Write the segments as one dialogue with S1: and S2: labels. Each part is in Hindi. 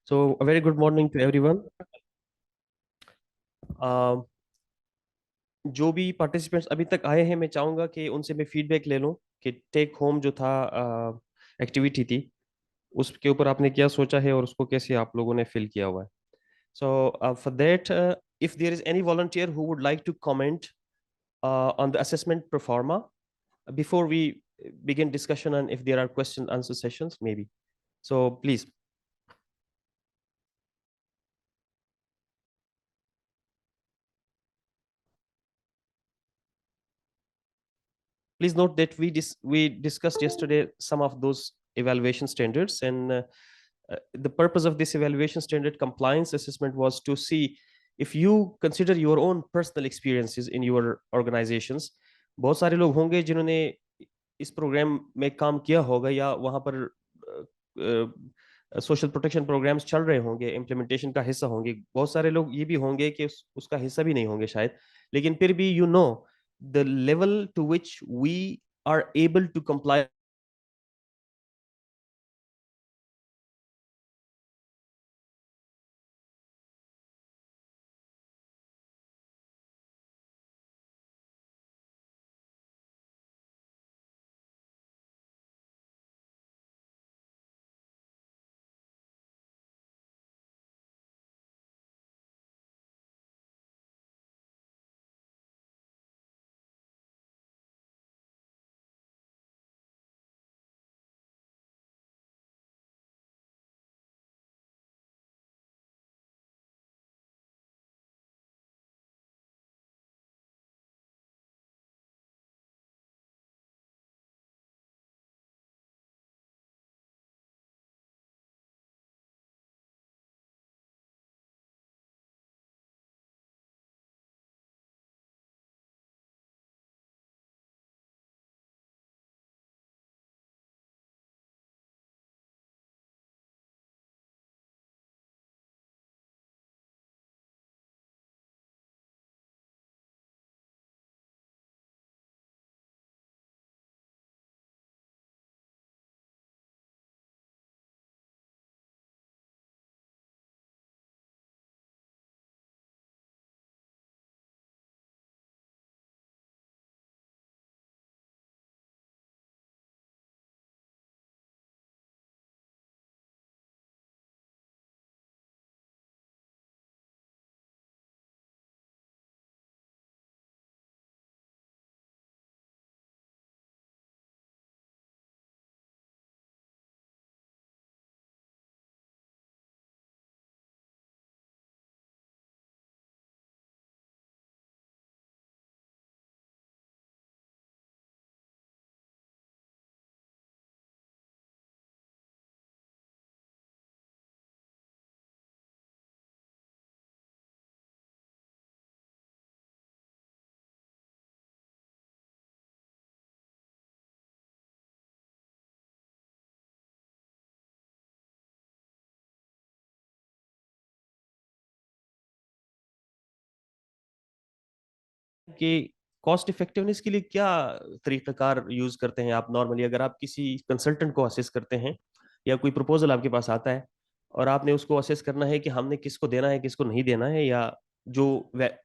S1: So, a very good morning to everyone. Uh, जो भी पार्टिसिपेंट्स अभी तक आए हैं, मैं चाहूंगा कि उनसे मैं फीडबैक ले लूं कि टेक होम जो था एक्टिविटी थी, उसके ऊपर आपने क्या सोचा है और उसको कैसे आप लोगों ने फिल किया हुआ है. So for that, if there is any volunteer who would like to comment on the assessment pro forma before we begin discussion, and if there are question answer sessions maybe. So please. Please note that we discussed yesterday some of those evaluation standards, and the purpose of this evaluation standard compliance assessment was to see if you consider your own personal experiences in your organizations. बहुत सारे लोग होंगे जिन्होंने इस प्रोग्राम में काम किया होगा या वहां पर सोशल प्रोटेक्शन प्रोग्राम्स चल रहे होंगे, इम्प्लीमेंटेशन का हिस्सा होंगे. बहुत सारे लोग ये भी होंगे कि उसका हिस्सा भी नहीं होंगे शायद, लेकिन फिर भी the level to which we are able to comply कि कॉस्ट इफेक्टिवनेस के लिए क्या तरीकाकार यूज करते हैं आप नॉर्मली, अगर आप किसी कंसल्टेंट को असेस करते हैं या कोई प्रपोजल आपके पास आता है और आपने उसको असेस करना है कि हमने किसको देना है किसको नहीं देना है, या जो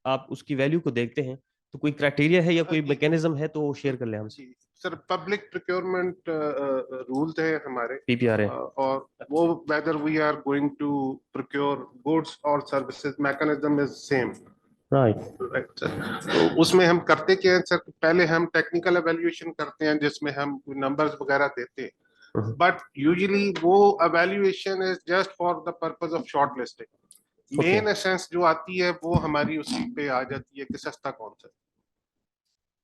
S1: आप उसकी वैल्यू को देखते हैं, तो कोई क्राइटेरिया है या कोई मैकेनिज्म है तो शेयर कर ले हमसे.
S2: सर पब्लिक प्रोक्योरमेंट रूल्स है हमारे
S1: पीपीआर है.
S2: और वो whether we are going to procure goods और services mechanism is same.
S1: Right.
S2: तो उसमें हम करते क्या है सर, पहले हम टेक्निकल एवेल्युएशन करते हैं जिसमें हम नंबर्स वगैरह देते हैं, बट यूजुअली वो evaluation is just for the purpose of short listing. Main essence जो आती है वो हमारी उसी पे आ जाती है कि सस्ता कौन सा.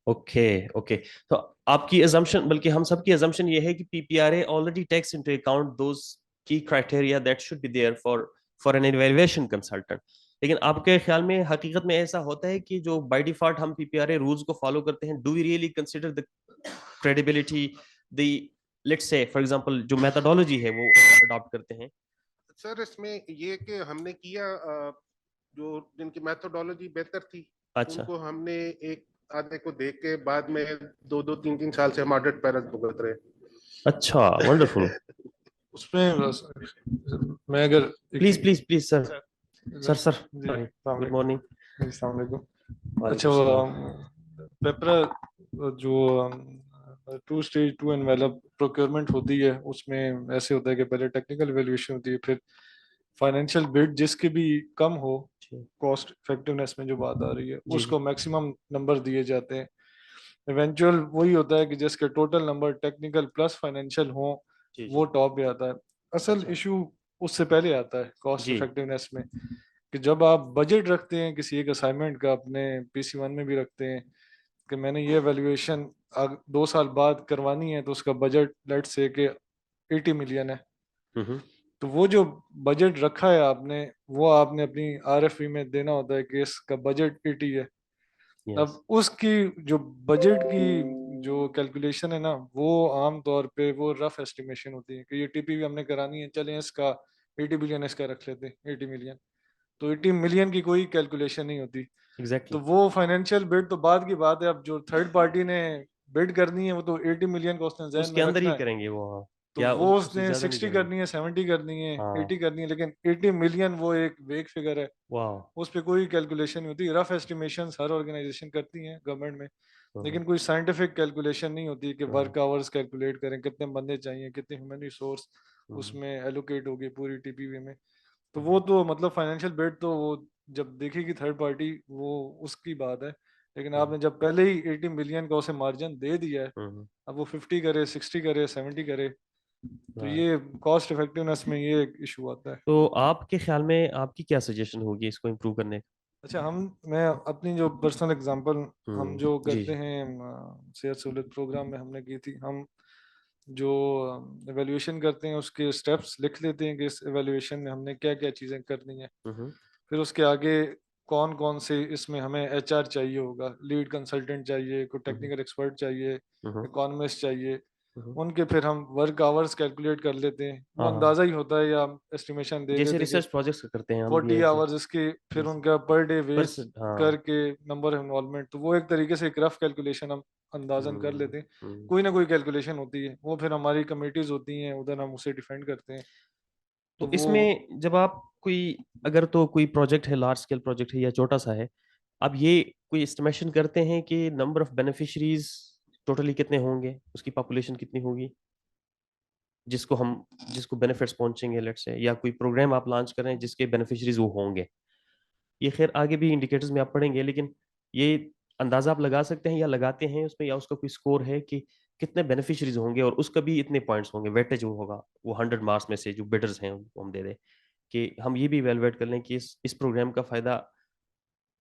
S1: Okay okay. तो आपकी assumption, बल्कि हम सबकी assumption ये है कि PPRA already takes into account those की criteria that should be there for an evaluation consultant. लेकिन आपके ख्याल में हकीकत में ऐसा होता है कि जो बाय डिफॉल्ट हम पीपीआरए रूल्स को फॉलो करते हैं, do we really consider the credibility, the let's say for example जो मेथोडोलॉजी है वो अडॉप्ट करते हैं?
S2: सर इसमें ये कि हमने किया जो जिनकी मेथोडोलॉजी बेहतर थी,
S1: अच्छा.
S2: उनको हमने एक आधे को देख के बाद में 2-2 3-3 साल से हम ऑडिट पैरस भुगत रहे.
S1: अच्छा, वंडरफुल.
S3: उसमें मैं अगर
S1: please please please sir, sir sir
S3: ji
S1: sorry.
S3: अस्सलाम
S1: गुड मॉर्निंग।
S3: वालेकुम। अस्सलाम वालेकुम।
S1: वालेकुम
S3: अच्छा
S1: सलाम।
S3: पेपरा जो two stage two envelope procurement होती है उसमें ऐसे होता है कि पहले टेक्निकल एवेल्यूएशन होती है, फिर फाइनेंशियल बिड जिसकी भी कम हो,
S1: जी
S3: कॉस्ट इफेक्टिवनेस में जो बात आ रही है
S1: जी जी
S3: उसको मैक्सिमम नंबर दिए जाते हैं। इवेंचुअल वही होता है कि जिसके total number technical plus financial हो
S1: जी
S3: वो
S1: जी।
S3: टॉप पे आता है। असल
S1: अच्छा।
S3: इशू उससे पहले आता है कॉस्ट
S1: जी।
S3: इफेक्टिवनेस में, कि जब आप बजट रखते हैं किसी एक असाइनमेंट का, अपने PC1 में भी रखते हैं कि मैंने ये वैल्यूएशन 2 साल बाद करवानी है तो उसका बजट लेट से कि 80 मिलियन है।
S1: हम्म।
S3: तो वो जो बजट रखा है आपने, वो आपने अपनी RFE में देना होता है कि इसका बजट 80 है।
S1: यस।
S3: अब उसकी जो बजट की जो कैलकुलेशन है ना, वो आम तौर पे वो रफ एस्टिमेशन होती है कि ये TPV हमने करानी है, चलें इसका 80 बिलियन इसका रख लेते हैं 80 मिलियन। तो 80 मिलियन की कोई कैलकुलेशन नहीं होती। तो
S1: एग्जैक्टली।
S3: वो फाइनेंशियल बिड तो बाद की बात है, अब जो थर्ड पार्टी ने बिड करनी है वो तो 80 मिलियन को उसने जहन
S1: उसके
S3: में
S1: अंदर ही
S3: रखना है।
S1: करेंगे वो, हाँ।
S3: तो
S1: या
S3: वो
S1: उससे
S3: उसने
S1: ज्यादा नहीं
S3: 60
S1: करेंगे।
S3: करनी है, 70 करनी है,
S1: हाँ।
S3: 80 करनी है, लेकिन 80 मिलियन वो एक वेग फिगर है।
S1: वाह।
S3: उस पर कोई कैलकुलेशन नहीं होती। रफ एस्टिमेशन हर ऑर्गेनाइजेशन करती हैं गवर्नमेंट में,
S1: हम्म
S3: लेकिन कोई साइंटिफिक कैलकुलेशन नहीं होती कि
S1: हम्म
S3: वर्क आवर्स कैलकुलेट करें, कितने बंदे चाहिए, कितने ह्यूमन रिसोर्स
S1: हम्म
S3: उसमें एलोकेट होगी पूरी TPV में। तो वो
S1: हम्म
S3: तो मतलब फाइनेंशियल बेट तो वो जब देखेगी थर्ड पार्टी वो उसकी बात है। लेकिन
S1: हम्म
S3: आपने जब पहले ही 80 मिलियन का उसे मार्जिन दे दिया है,
S1: हम्म।
S3: अब वो 50 करे, 60 करे, 70 करे, तो
S1: Right.
S3: ये कॉस्ट इफेक्टिवनेस में ये एक इशू आता है।
S1: तो आपके ख्याल में आपकी क्या सजेशन होगी इसको इम्प्रूव करने
S3: अच्छा, मैं अपनी जो पर्सनल एग्जांपल
S1: का?
S3: हम जो
S1: जी
S3: करते
S1: जी।
S3: हैं सेहत सहूलियत प्रोग्राम में हमने की थी। हम जो एवेल्यूएशन करते हैं उसके स्टेप्स लिख लेते हैं कि इस एवेल्यूएशन में हमने क्या क्या चीज़ें करनी है।
S1: हम्म
S3: फिर उसके आगे कौन कौन से इसमें हमें HR चाहिए होगा, लीड कंसल्टेंट चाहिए, कोई
S1: हम्म
S3: टेक्निकल एक्सपर्ट चाहिए,
S1: हम्म
S3: इकोनॉमिस्ट चाहिए।
S1: हम्म।
S3: उनके फिर हम वर्क आवर्स कैलकुलेट कर लेते हैं, वो
S1: हाँ हाँ।
S3: अंदाज़ा ही होता है या एस्टिमेशन दे
S1: जैसे
S3: देते हैं कि
S1: रिसर्च प्रोजेक्ट्स करते हैं हम भी
S3: 40
S1: ऐसे।
S3: आवर्स इसके, फिर
S1: यस।
S3: उनका पर डे वेज
S1: पर्सन, हाँ।
S3: करके नंबर ऑफ इन्वॉल्वमेंट, तो वो एक तरीके से एक रफ कैलकुलेशन हम अंदाजन कर
S1: हम्म
S3: लेते हैं।
S1: हम्म।
S3: कोई ना कोई कैलकुलेशन होती है, वो फिर हमारी कमेटीज होती हैं, उधर हम उसे डिफेंड करते हैं। तो
S1: तो
S3: वो
S1: इसमें जब आप कोई, अगर तो कोई प्रोजेक्ट है, लार्ज स्केल प्रोजेक्ट है या छोटा सा है, आप ये कोई एस्टिमेशन करते हैं कि नंबर ऑफ बेनिफिशरीज टोटली कितने होंगे, उसकी पॉपुलेशन कितनी होगी जिसको हम, जिसको बेनिफिट्स पहुंचेंगे लेट्स से, या कोई प्रोग्राम आप लॉन्च कर रहे हैं जिसके बेनिफिशरीज वो होंगे। ये खैर आगे भी इंडिकेटर्स में आप पढ़ेंगे, लेकिन ये अंदाजा आप लगा सकते हैं या लगाते हैं उसमें, या उसका कोई स्कोर है कि कितने बेनिफिशरीज होंगे और उसका भी इतने पॉइंट्स होंगे, वेटेज वो होगा, वो 100 मार्क्स में से जो बिडर्स हैं उनको हम दे दें, कि हम ये भी इवेलुएट कर लें कि इस प्रोग्राम का फायदा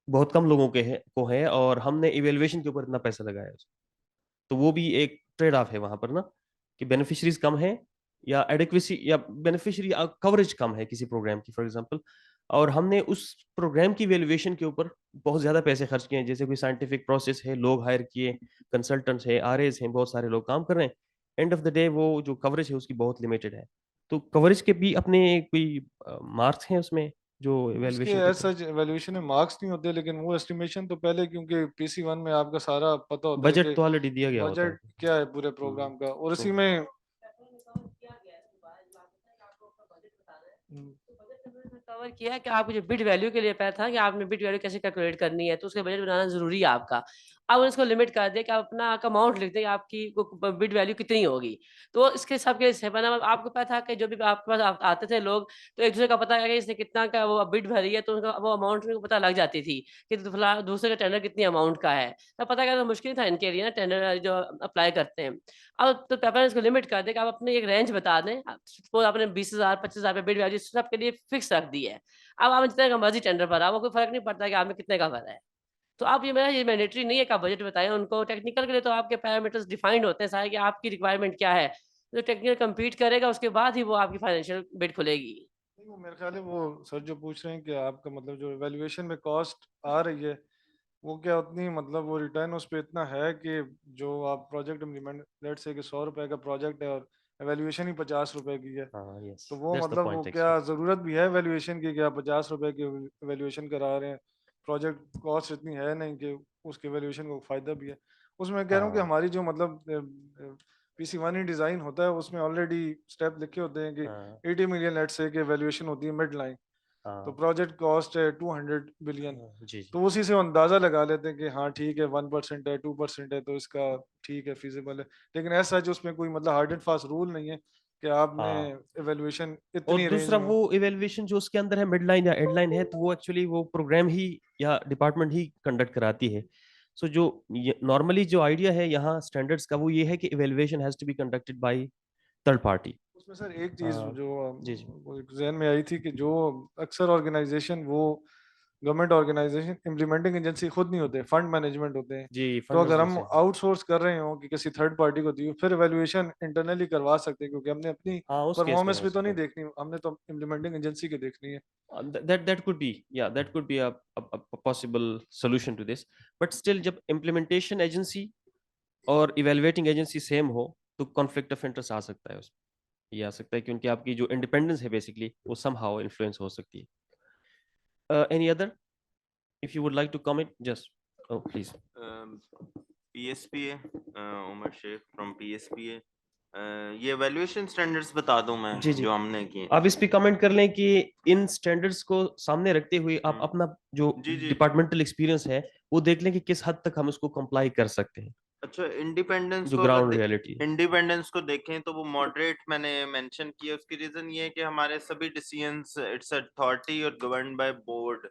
S1: बहुत कम लोगों के है को है और हमने इवेलुएशन के ऊपर इतना पैसा लगाया है। तो वो भी एक ट्रेड ऑफ है वहां पर ना, कि बेनिफिशरीज कम है या एडिक्वेसी या बेनिफिशरी कवरेज कम है किसी प्रोग्राम की, फॉर एग्जांपल, और हमने उस प्रोग्राम की वैल्यूएशन के ऊपर बहुत ज्यादा पैसे खर्च किए हैं, जैसे कोई साइंटिफिक प्रोसेस है, लोग हायर किए, कंसल्टेंट्स है, RAs हैं, बहुत सारे लोग काम कर रहे हैं, एंड ऑफ द डे वो जो कवरेज है उसकी बहुत लिमिटेड है। तो कवरेज के भी अपने कोई मार्क्स हैं उसमें जो
S3: उसके
S1: इवेल्युएशन के
S3: एज
S1: ऊपर?
S3: सच एवेल्यूएशन में मार्क्स नहीं होते, लेकिन वो एस्टिमेशन तो पहले, क्योंकि PC1 में आपका सारा पता होता है
S1: बजट
S3: कि
S1: तो ऑलरेडी दिया गया होता है।
S3: बजट क्या है पूरे
S1: हम्म,
S3: प्रोग्राम का, और
S1: हम्म,
S3: इसी में
S4: कवर किया है कि आपको जो बिट वैल्यू के लिए पता था कि आपने बिट वैल्यू कैसे कैलकुलेट करनी है, तो उसका बजट बनाना जरूरी है आपका। अब उसको लिमिट कर दे कि आप अपना अमाउंट लिख दें कि आपकी बिट वैल्यू कितनी होगी। तो इसके सब के से बना आपको पता था कि जो भी आपके पास आते थे लोग, तो एक दूसरे का पता है कि इसने कितना का वो बिट भरी है, तो उनका वो अमाउंट में पता लग जाती थी कि दूसरे का टेंडर कितनी अमाउंट का है। तब पता करना मुश्किल था इनके लिए ना, टेंडर जो अप्लाई करते हैं। अब तो पेपर इसको लिमिट कर दे कि आप अपने एक रेंज बता दें। सपोज आपने 20,000 25,000 पे बिड वैल्यू सबके लिए फिक्स रख दी है। अब आप जितने का मर्जी टेंडर भरा, वो कोई फर्क नहीं पड़ता कि आप में कितने का भरा है। तो आप ये मैंडेटरी नहीं है कि आप बजट बताएं उनको। टेक्निकल के लिए तो आपके पैरामीटर्स डिफाइंड होते हैं सारे कि आपकी रिक्वायरमेंट क्या है। जो टेक्निकल कम्पीट करेगा उसके बाद ही वो आपकी फाइनेंशियल बिड खुलेगी।
S3: नहीं, वो मेरे ख्याल है वो सर जो पूछ रहे हैं कि आपका मतलब जो एवेल्यूएशन में कॉस्ट आ रही है वो क्या उतनी, मतलब वो रिटर्न उस पर इतना है कि जो आप प्रोजेक्ट इम्प्लीमेंट, लेट से कि 100 रुपए का प्रोजेक्ट है और एवेल्यूएशन ही 50 रुपए की है,
S1: हाँ यस,
S3: तो वो
S1: दैट्स द
S3: मतलब वो
S1: पॉइंट
S3: क्या
S1: एक्चुअली।
S3: ज़रूरत भी है वैल्यूएशन की कि आप 50 रुपए की वैल्यूएशन करा रहे हैं। प्रोजेक्ट कॉस्ट इतनी है नहीं कि उसके वैल्यूएशन को फ़ायदा भी है। उसमें कह रहा हूँ कि
S1: हाँ।
S3: हमारी जो मतलब PC1 ही डिजाइन होता है, उसमें ऑलरेडी स्टेप लिखे होते हैं कि
S1: हाँ
S3: 80 मिलियन लेट्स से कि वैल्यूएशन होती है मिड लाइन, तो
S1: हाँ
S3: प्रोजेक्ट कॉस्ट है 200 बिलियन,
S1: हाँ, जी जी
S3: तो उसी से वो अंदाजा लगा लेते हैं कि हाँ ठीक है 1% है 2% है तो इसका ठीक है फीजिबल है। लेकिन ऐसा जो उसमें कोई मतलब हार्ड एंड फास्ट रूल नहीं है कि आपने
S1: हाँ।
S3: एवेल्यूएशन
S1: और
S3: इतनी रेंज
S1: दूसरा
S3: में।
S1: वो इवेल्युएशन जो उसके अंदर है मिड लाइन या एंड लाइन है, तो वो एक्चुअली वो प्रोग्राम ही या डिपार्टमेंट ही कंडक्ट कराती है। सो जो नॉर्मली जो आइडिया है यहाँ स्टैंडर्ड्स का वो ये है कि evaluation has to be conducted by third party.
S3: उसमें सर एक चीज जो
S1: जी जी
S3: वो एक जहन में आई थी कि जो अक्सर ऑर्गेनाइजेशन वो गवर्नमेंट ऑर्गेनाइजेशन इम्प्लीमेंटिंग एजेंसी खुद नहीं होते, फंड मैनेजमेंट होते हैं।
S1: जी
S3: तो
S1: फंड
S3: अगर हम
S1: मैनेजमेंट।
S3: आउटसोर्स कर रहे हो कि किसी थर्ड पार्टी को दियो, फिर एवेल्युएशन इंटरनली करवा सकते हैं, क्योंकि हमने अपनी
S1: हाँ उस केस में
S3: परफॉर्मेंस
S1: हो
S3: भी तो
S1: सकता
S3: नहीं
S1: है।
S3: देखनी, हमने तो इम्प्लीमेंटिंग एजेंसी की देखनी है।
S1: that could be, yeah, that could be a possible solution to this. But still जब implementation agency और evaluating agency सेम हो तो कॉन्फ्लिक्ट ऑफ इंटरेस्ट आ सकता है उसमें। ये आ सकता है क्योंकि आपकी जो इंडिपेंडेंस है बेसिकली वो समहाउ इन्फ्लुएंस हो सकती है। Any other if you would like to comment just please.
S5: PSPA, Umar Sheikh from PSPA। ये वैल्यूएशन स्टैंडर्ड्स बता दूं मैं
S1: जी जी
S5: जो हमने किए।
S1: आप इस पे कमेंट कर लें कि इन स्टैंडर्ड्स को सामने रखते हुए आप अपना जो
S5: जी जी
S1: डिपार्टमेंटल एक्सपीरियंस है वो देख लें कि किस हद तक हम उसको कंप्लाई कर सकते हैं
S5: अच्छा, इंडिपेंडेंस
S1: जो
S5: को
S1: ग्राउंड
S5: अगर
S1: रियलिटी है।
S5: इंडिपेंडेंस को देखें तो वो मॉडरेट मैंने मेंशन किया। उसकी रीजन ये है कि हमारे सभी डिसीजंस इट्स अथॉरिटी और गवर्न बाय बोर्ड।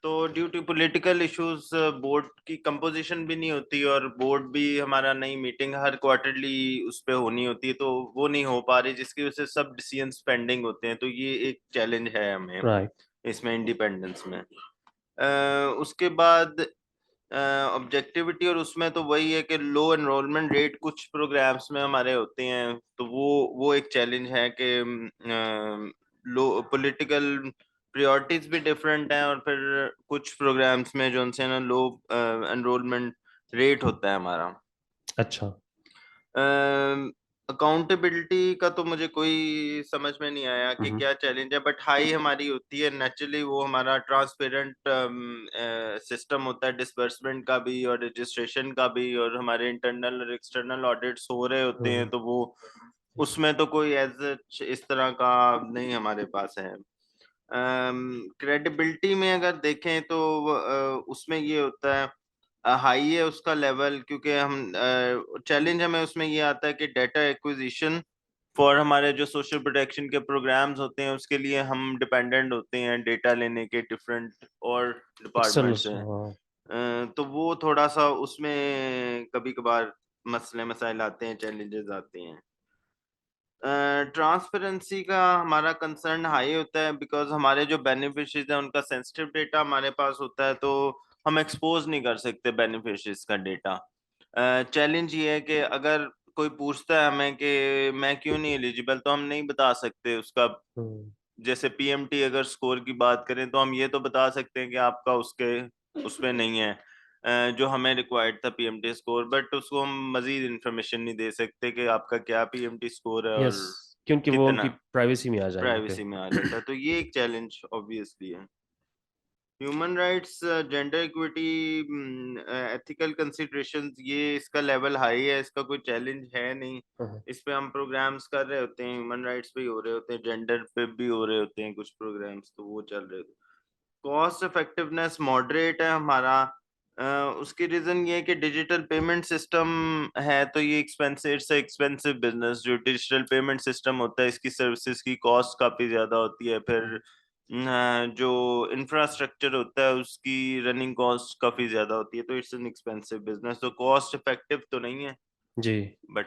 S5: तो due to political issues board की कंपोजिशन भी नहीं होती और बोर्ड भी हमारा नई मीटिंग हर क्वार्टरली उस पे होनी होती है, तो वो नहीं हो पा रही, जिसकी वजह से सब डिसीजंस पेंडिंग होते हैं। तो ये एक चैलेंज है हमें
S1: राइट
S5: इसमें इंडिपेंडेंस में। उसके बाद ऑब्जेक्टिविटी, और उसमें तो वही है कि लो एनरोलमेंट रेट कुछ प्रोग्राम्स में हमारे होते हैं, तो वो एक चैलेंज है कि लो पॉलिटिकल प्रायोरिटीज भी डिफरेंट हैं, और फिर कुछ प्रोग्राम्स में जो उनसे ना लो एनरोलमेंट रेट होता है हमारा।
S1: अच्छा
S5: अकाउंटेबिलिटी का तो मुझे कोई समझ में नहीं आया कि क्या चैलेंज है, बट हाई हमारी होती है नेचुरली। वो हमारा ट्रांसपेरेंट सिस्टम होता है डिसबर्समेंट का भी और रजिस्ट्रेशन का भी, और हमारे इंटरनल और एक्सटर्नल ऑडिट्स हो रहे होते हैं, तो वो उसमें तो कोई एज इस तरह का नहीं हमारे पास है। क्रेडिबिलिटी में अगर देखें तो उसमें ये होता है हाई है उसका लेवल, क्योंकि हम चैलेंज हमें उसमें ये आता है कि डाटा एक्विजिशन फॉर हमारे जो सोशल प्रोटेक्शन के प्रोग्राम्स होते हैं उसके लिए हम डिपेंडेंट होते हैं डेटा लेने के डिफरेंट और डिपार्टमेंट से।
S1: एक्सटर्नल
S5: तो वो थोड़ा सा उसमें कभी कभार मसले मसाइल आते हैं, चैलेंजेस आते हैं। ट्रांसपेरेंसी का हमारा कंसर्न हाई होता है, बिकॉज हमारे जो बेनिफिशरीज हैं उनका सेंसिटिव डेटा हमारे पास होता है, तो हम एक्सपोज नहीं कर सकते बेनिफिशरीज का डेटा। चैलेंज ये है कि अगर कोई पूछता है हमें कि मैं क्यों नहीं एलिजिबल, तो हम नहीं बता सकते उसका। जैसे PMT अगर स्कोर की बात करें तो हम ये तो बता सकते हैं कि आपका उसके उसमें नहीं है जो हमें रिक्वायर्ड था PMT स्कोर, बट उसको हम मजीद इंफॉर्मेशन नहीं दे सकते कि आपका क्या PMT स्कोर है
S1: यस
S5: और
S1: क्योंकि वो
S5: कितना
S1: उनकी प्राइवेसी में आ जाएगा फिर।
S5: प्राइवेसी में आ जाता है। तो ये एक चैलेंज ऑब्वियसली है। Human rights, gender equity, ethical considerations, ये इसका लेवल हाई है, इसका कोई चैलेंज है नहीं। इस पे हम प्रोग्राम्स कर रहे होते हैं, ह्यूमन राइट्स पे ही हो रहे होते हैं, जेंडर पे भी हो रहे होते हैं कुछ प्रोग्राम्स, तो वो चल रहे होते हैं। कॉस्ट इफेक्टिवनेस मॉडरेट है हमारा। उसकी रीजन ये है कि डिजिटल पेमेंट सिस्टम है, तो ये एक्सपेंसिव, इट्स एक्सपेंसिव बिजनेस। जो डिजिटल पेमेंट सिस्टम होता है इसकी सर्विसेज की कॉस्ट काफी ज्यादा होती है, फिर जो इंफ्रास्ट्रक्चर होता है उसकी रनिंग कॉस्ट काफी ज्यादा होती है, तो इट्स एन एक्सपेंसिव बिजनेस। तो कॉस्ट इफेक्टिव तो नहीं है,
S1: जी
S5: बट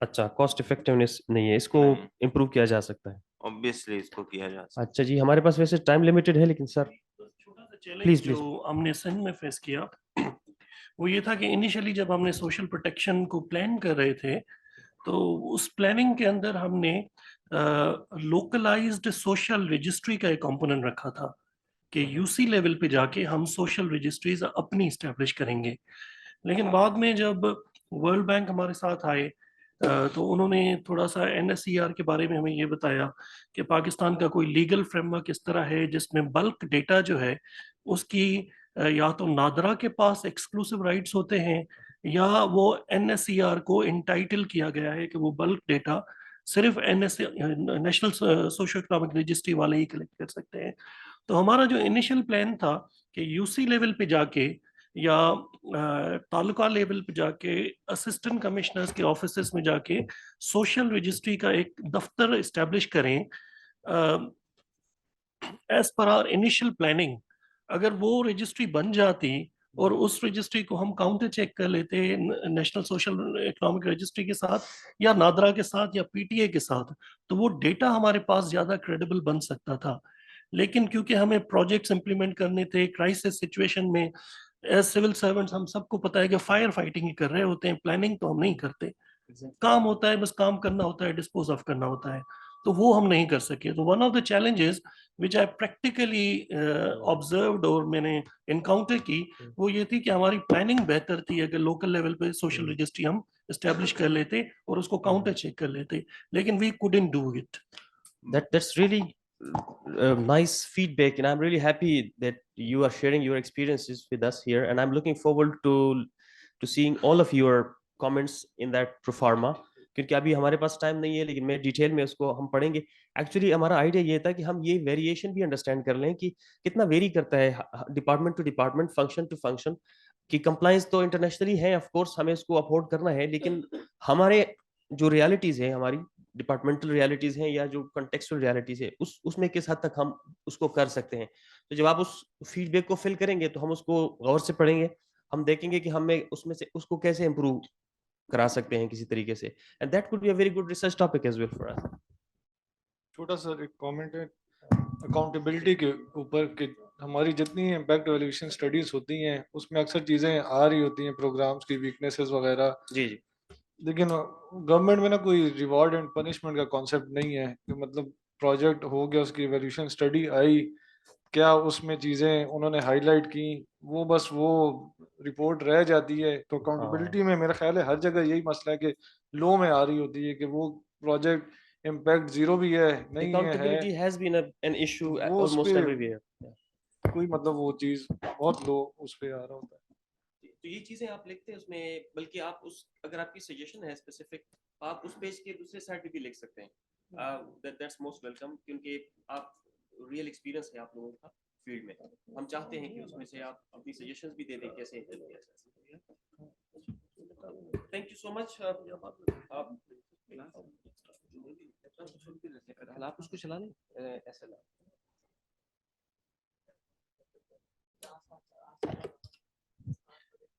S1: अच्छा कॉस्ट इफेक्टिवनेस नहीं है, इसको
S5: नहीं,
S1: इम्प्रूव किया जा सकता है।
S5: ऑब्वियसली इसको किया जा सकता
S1: अच्छा जी हमारे पास वैसे टाइम लिमिटेड है लेकिन सर
S6: छोटा सा चैलेंज
S1: प्लीज
S6: जो
S1: प्लीज।
S6: हमने संघ में फेस किया वो ये था कि इनिशियली जब हमने सोशल प्रोटेक्शन को प्लान कर रहे थे, तो उस प्लानिंग के अंदर हमने लोकलाइज्ड सोशल रजिस्ट्री का एक कंपोनेंट रखा था कि यूसी लेवल पे जाके हम सोशल रजिस्ट्रीज अपनी इस्टेब्लिश करेंगे। लेकिन बाद में जब वर्ल्ड बैंक हमारे साथ आए तो उन्होंने थोड़ा सा NSER के बारे में हमें ये बताया कि पाकिस्तान का कोई लीगल फ्रेमवर्क इस तरह है जिसमें बल्क डेटा जो है उसकी या तो नादरा के पास एक्सक्लूसिव राइट्स होते हैं या वो NSER को इंटाइटल किया गया है कि वो बल्क डेटा सिर्फ नेशनल सोशो इकोनॉमिक रजिस्ट्री वाले ही कलेक्ट कर सकते हैं। तो हमारा जो इनिशियल प्लान था कि यूसी लेवल पे जाके या तालुका लेवल पे जाके असिस्टेंट कमिश्नर्स के ऑफिसेस में जाके सोशल रजिस्ट्री का एक दफ्तर इस्टेब्लिश करें as per hour initial planning. अगर वो रजिस्ट्री बन जाती और उस रजिस्ट्री को हम काउंटर चेक कर लेते नेशनल सोशल इकोनॉमिक रजिस्ट्री के साथ या नादरा के साथ या पीटीए के साथ, तो वो डेटा हमारे पास ज्यादा क्रेडिबल बन सकता था। लेकिन क्योंकि हमें प्रोजेक्ट्स इंप्लीमेंट करने थे क्राइसिस सिचुएशन में, एज सिविल सर्वेंट्स हम सबको पता है कि फायर फाइटिंग ही कर रहे होते हैं, प्लानिंग तो हम नहीं करते। काम होता है, बस काम करना होता है, डिस्पोज ऑफ करना होता है, तो वो हम नहीं कर सके। तो one of the challenges which I practically observed और मैंने इनकाउंटर की, वो ये थी कि हमारी प्लानिंग बेहतर थी अगर लोकल लेवल पे सोशल रजिस्ट्री हम एस्टेब्लिश कर लेते और उसको काउंटर चेक कर लेते, लेकिन we couldn't do it.
S1: That's really nice feedback, and I'm really happy that you are sharing your experiences with us here, and I'm looking forward to seeing all of your comments in that pro forma, क्योंकि अभी हमारे पास टाइम नहीं है, लेकिन मैं डिटेल में उसको हम पढ़ेंगे। एक्चुअली हमारा आइडिया ये था कि हम ये वेरिएशन भी अंडरस्टैंड कर लें कि कितना वेरी करता है department to department, function to function, कि कंप्लायंस तो इंटरनेशनली है, ऑफ कोर्स हमें उसको अफोर्ड करना है, लेकिन हमारे जो रियलिटीज है, हमारी डिपार्टमेंटल रियलिटीज हैं या जो कंटेक्चुअल रियलिटीज है, उसमें किस हद तक हम उसको कर सकते हैं। तो जब आप उस फीडबैक को फिल करेंगे तो हम उसको गौर से पढ़ेंगे, हम देखेंगे कि हमें उसमें से उसको कैसे इम्प्रूव करा सकते हैं किसी तरीके से, and that could be a very good research topic as well for us.
S3: छोटा सा एक कमेंट है अकाउंटेबिलिटी के ऊपर कि हमारी जितनी इम्पैक्ट वैल्यूएशन स्टडीज होती हैं उसमें अक्सर चीज़ें आ रही होती हैं, प्रोग्राम्स की वीकनेसेस वगैरह,
S1: जी जी।
S3: लेकिन गवर्नमेंट में ना कोई रिवॉर्ड एंड पनिशमेंट का कॉन्सेप्ट नहीं है कि मतलब प्रोजेक्ट हो गया, उसकी वैल्यूएशन स्टडी आई, क्या उसमें चीज़ें उन्होंने हाईलाइट की, वो बस वो रिपोर्ट रह जाती है। तो अकाउंटेबिलिटी में मेरा ख्याल है हर जगह यही मसला है कि लो में आ रही होती है कि वो प्रोजेक्ट इम्पैक्ट जीरो भी है, नहीं है
S1: Accountability has been an issue
S3: वो उस
S1: almost
S3: पे
S1: everywhere.
S3: कोई मतलब वो चीज़ बहुत लो उस पे आ रहा होता है।
S1: तो ये चीजें आप लिखते हैं उसमें, बल्कि आप उस अगर आपकी सजेशन है स्पेसिफिक, आप उस पेज के दूसरे साइड पे भी लिख सकते हैं। दैट्स मोस्ट वेलकम, क्योंकि आप रियल एक्सपीरियंस है आप लोगों का फील्ड में। हम चाहते हैं कि उसमें से आप अपनी सजेशंस भी दे दें कैसे हेल्प किया जा सकता है। Thank you so much. आप उसको चला लें ऐसा